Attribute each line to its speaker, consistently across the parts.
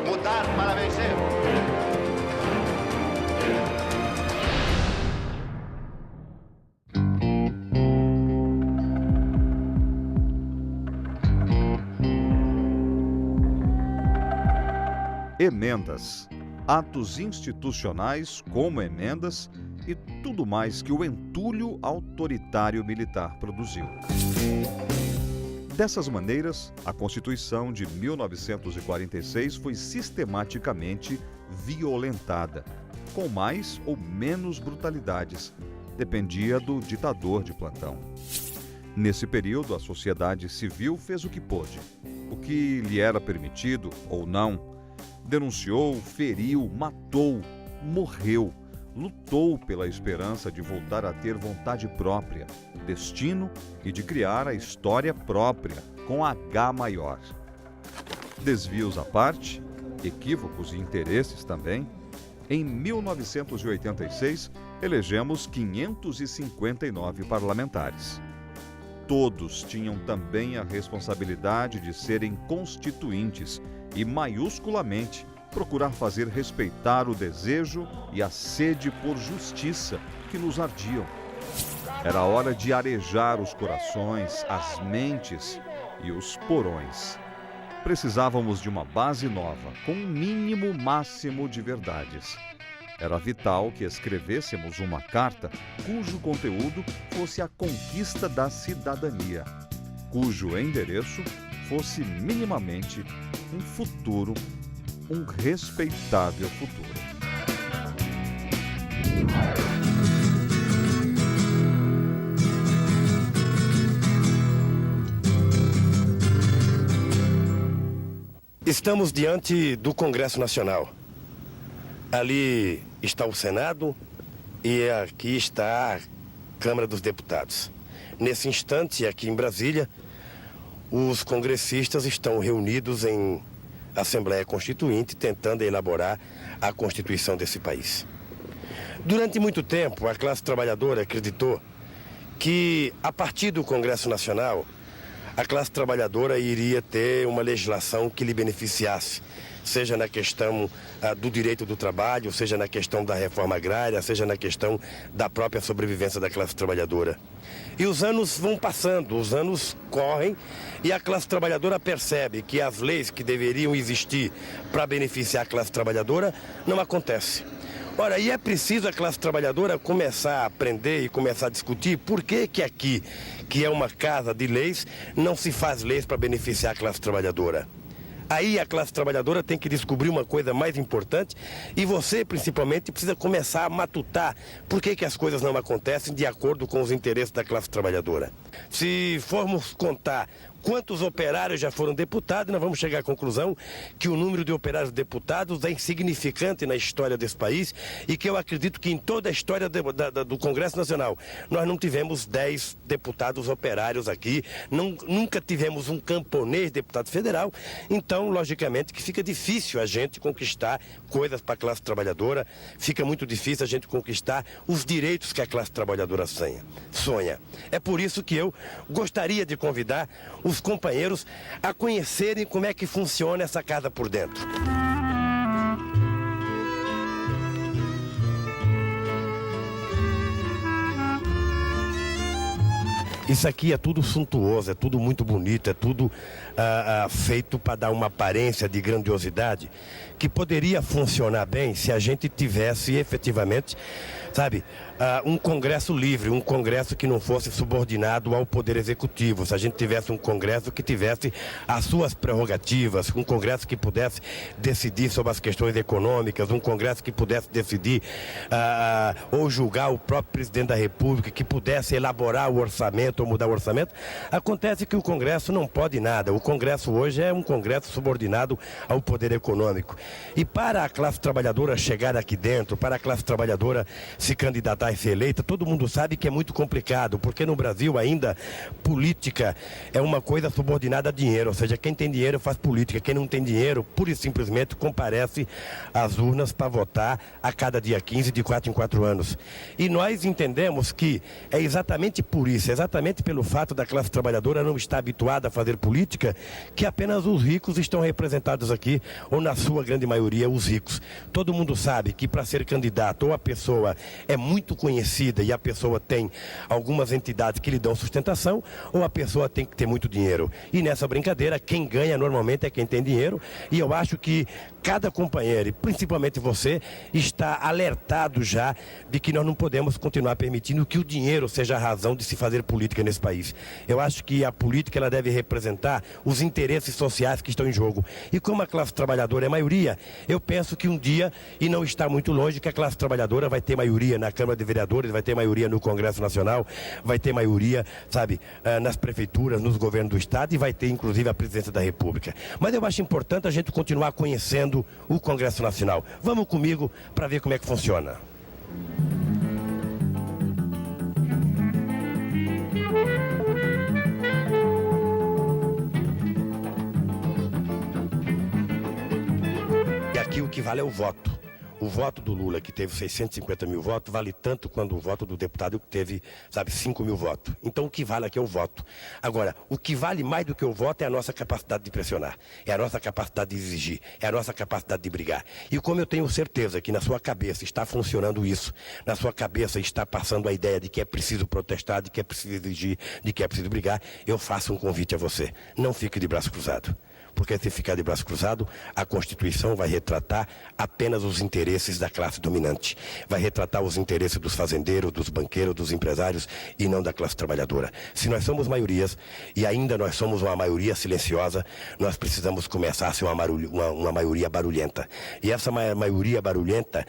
Speaker 1: Mudar para vencer.
Speaker 2: Emendas, atos institucionais como emendas e tudo mais que o entulho autoritário militar produziu. Dessas maneiras, a Constituição de 1946 foi sistematicamente violentada, com mais ou menos brutalidades, dependia do ditador de plantão. Nesse período, a sociedade civil fez o que pôde, o que lhe era permitido ou não. Denunciou, feriu, matou, morreu, lutou pela esperança de voltar a ter vontade própria, destino e de criar a história própria, com H maior. Desvios à parte, equívocos e interesses também, em 1986 elegemos 559 parlamentares. Todos tinham também a responsabilidade de serem constituintes e, maiusculamente, procurar fazer respeitar o desejo e a sede por justiça que nos ardiam. Era hora de arejar os corações, as mentes e os porões. Precisávamos de uma base nova, com um mínimo máximo de verdades. Era vital que escrevêssemos uma carta cujo conteúdo fosse a conquista da cidadania, cujo endereço fosse minimamente um futuro, um respeitável futuro.
Speaker 3: Estamos diante do Congresso Nacional. Ali está o Senado e aqui está a Câmara dos Deputados. Nesse instante, aqui em Brasília, os congressistas estão reunidos em Assembleia Constituinte tentando elaborar a Constituição desse país. Durante muito tempo, a classe trabalhadora acreditou que, a partir do Congresso Nacional, a classe trabalhadora iria ter uma legislação que lhe beneficiasse, seja na questão do direito do trabalho, seja na questão da reforma agrária, seja na questão da própria sobrevivência da classe trabalhadora. E os anos vão passando, os anos correm e a classe trabalhadora percebe que as leis que deveriam existir para beneficiar a classe trabalhadora não acontecem. Ora, e é preciso a classe trabalhadora começar a aprender e começar a discutir por que aqui, que é uma casa de leis, não se faz leis para beneficiar a classe trabalhadora. Aí a classe trabalhadora tem que descobrir uma coisa mais importante e você, principalmente, precisa começar a matutar por que as coisas não acontecem de acordo com os interesses da classe trabalhadora. Se formos contar quantos operários já foram deputados, nós vamos chegar à conclusão que o número de operários deputados é insignificante na história desse país e que eu acredito que em toda a história do Congresso Nacional nós não tivemos 10 deputados operários aqui, nunca tivemos um camponês deputado federal, então logicamente que fica difícil a gente conquistar coisas para a classe trabalhadora, fica muito difícil a gente conquistar os direitos que a classe trabalhadora sonha. É por isso que eu gostaria de convidar os companheiros a conhecerem como é que funciona essa casa por dentro. Isso aqui é tudo suntuoso, é tudo muito bonito, é tudo feito para dar uma aparência de grandiosidade que poderia funcionar bem se a gente tivesse efetivamente, sabe, um Congresso livre, um Congresso que não fosse subordinado ao Poder Executivo, se a gente tivesse um Congresso que tivesse as suas prerrogativas, um Congresso que pudesse decidir sobre as questões econômicas, um Congresso que pudesse decidir ou julgar o próprio Presidente da República, que pudesse elaborar o orçamento ou mudar o orçamento. Acontece que o Congresso não pode nada, o Congresso hoje é um Congresso subordinado ao Poder Econômico. E para a classe trabalhadora chegar aqui dentro, para a classe trabalhadora se candidatar e ser eleita, todo mundo sabe que é muito complicado, porque no Brasil ainda política é uma coisa subordinada a dinheiro, ou seja, quem tem dinheiro faz política, quem não tem dinheiro, pura e simplesmente comparece às urnas para votar a cada dia 15, de 4 em 4 anos. E nós entendemos que é exatamente por isso, exatamente pelo fato da classe trabalhadora não estar habituada a fazer política, que apenas os ricos estão representados aqui, ou na sua grande maioria os ricos. Todo mundo sabe que para ser candidato ou a pessoa é muito conhecida e a pessoa tem algumas entidades que lhe dão sustentação, ou a pessoa tem que ter muito dinheiro. E nessa brincadeira, quem ganha normalmente é quem tem dinheiro, e eu acho que cada companheiro, e principalmente você, está alertado já de que nós não podemos continuar permitindo que o dinheiro seja a razão de se fazer política nesse país. Eu acho que a política ela deve representar os interesses sociais que estão em jogo. E como a classe trabalhadora é maioria, eu penso que um dia, e não está muito longe, que a classe trabalhadora vai ter maioria na Câmara de Vereadores, vai ter maioria no Congresso Nacional, vai ter maioria, sabe, nas prefeituras, nos governos do Estado, e vai ter inclusive a presidência da República. Mas eu acho importante a gente continuar conhecendo o Congresso Nacional. Vamos comigo para ver como é que funciona. E aqui o que vale é o voto. O voto do Lula, que teve 650 mil votos, vale tanto quanto o voto do deputado que teve, 5 mil votos. Então o que vale aqui é o voto. Agora, o que vale mais do que o voto é a nossa capacidade de pressionar, é a nossa capacidade de exigir, é a nossa capacidade de brigar. E como eu tenho certeza que na sua cabeça está funcionando isso, na sua cabeça está passando a ideia de que é preciso protestar, de que é preciso exigir, de que é preciso brigar, eu faço um convite a você. Não fique de braço cruzado. Porque se ficar de braço cruzado, a Constituição vai retratar apenas os interesses da classe dominante. Vai retratar os interesses dos fazendeiros, dos banqueiros, dos empresários e não da classe trabalhadora. Se nós somos maiorias e ainda nós somos uma maioria silenciosa, nós precisamos começar a ser uma maioria barulhenta. E essa maioria barulhenta,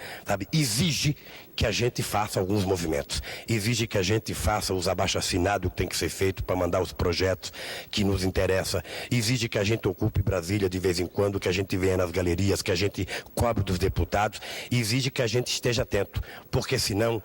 Speaker 3: exige que a gente faça alguns movimentos. Exige que a gente faça os abaixo-assinados que tem que ser feito para mandar os projetos que nos interessam. Exige que a gente ocupe Brasília de vez em quando, que a gente venha nas galerias, que a gente cobre dos deputados. Exige que a gente esteja atento, porque senão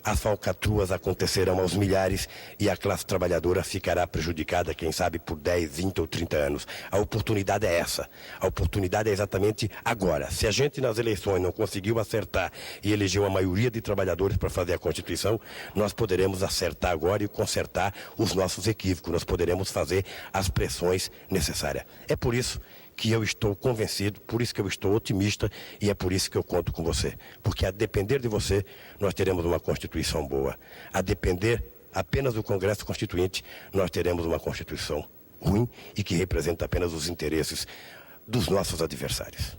Speaker 3: as falcatruas acontecerão aos milhares e a classe trabalhadora ficará prejudicada, quem sabe, por 10, 20 ou 30 anos. A oportunidade é essa. A oportunidade é exatamente agora. Se a gente nas eleições não conseguiu acertar e eleger uma maioria de trabalhadores para fazer a Constituição, nós poderemos acertar agora e consertar os nossos equívocos. Nós poderemos fazer as pressões necessárias. É por isso que eu estou convencido, por isso que eu estou otimista e é por isso que eu conto com você. Porque a depender de você, nós teremos uma Constituição boa. A depender apenas do Congresso Constituinte, nós teremos uma Constituição ruim e que representa apenas os interesses dos nossos adversários.